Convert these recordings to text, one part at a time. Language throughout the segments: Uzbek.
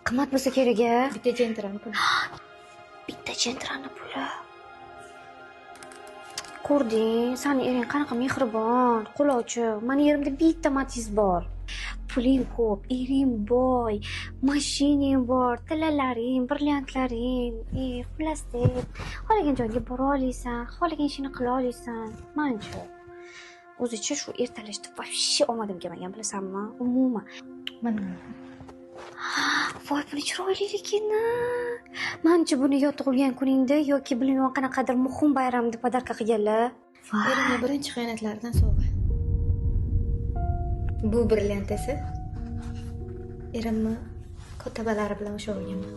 Qimmat bo'lsa kerak-a? Bitta jentrani puli. Bitta jentrani puli. Ko'rding, sani ering qanaqa mehribon, qo'lovchi. Meni yerimda bitta Matiz bor. Puling ko'p, ering boy, mashinang bor, tilalaring, brilliantlaring, xullas deb, xohlagan joyga bora olasan, xohlagan ishini qila olasan. Manchi. O'zicha shu ertalashda вообще omadim kelmagan, bilasanmi? Umuman. Mana. Voy, buni chiroyliligini. Manchi buni yo tug'ilgan kuningda yoki bilmayman qanaqadir muhim bayramda podarka qilganlar. Erimning birinchi xiyonatlaridan sovg'a. Bu brilliant esa erimni kotabalari bilan o'sha olganman.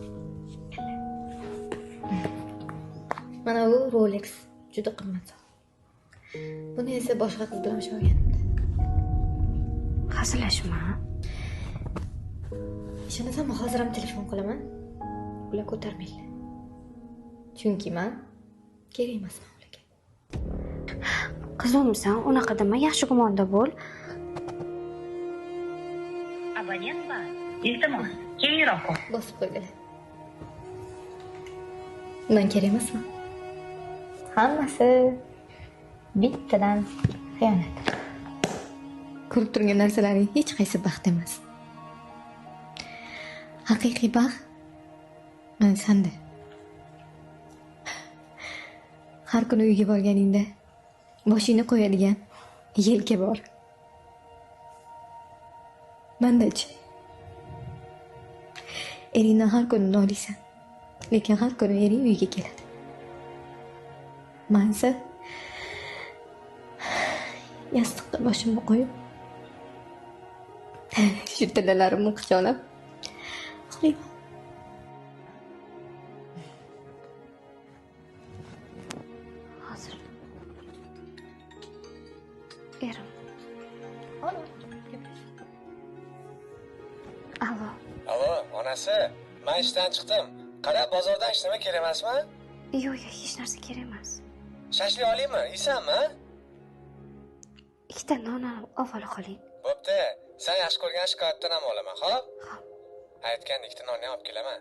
Mana bu Rolex, juda qimmat. Buni esa boshqa qiz bilan o'sha olganimda. Hazillashma. Ishonasanmi, hozir ham telefon qilaman. Ular ko'tarmaydi. Chunki men kerak emasman ularga. Qizimsan, unaqa dema, yaxshi gumonda bo'l. Abonent bor. Iltimos, keyinroq qo'y. Bosib qo'ydilar. Men kerak emasman. Hammasi bittadan xiyonat. Ko'rib turgan narsalaring hech qaysi baxt emas. Haqiqiy baxt mana senda. Har kuni uyga borganingda boshingni qo'yadigan yelka bor. Menda-chi. Eringdan har kuni noliysan, lekin har kuni ering uyga keladi. Mensa yostiqqa boshimni qo'yib, shu tilalarimni quchoqlab uxlayman. Hozir. Erim. Alo. Alo, onasi, men ishdan chiqdim. Qara, bozordan ishlama kerak emasmi? Yo'q, hech narsa kerak emas. Shashlik olaymi? Yeysanmi? Ikkita non avvalo qoling. Bo'pti. Sen yaxshi ko'rgan shikoyatdan ham olaman, xo'p? Aytganda ikkita nonni olib kelaman.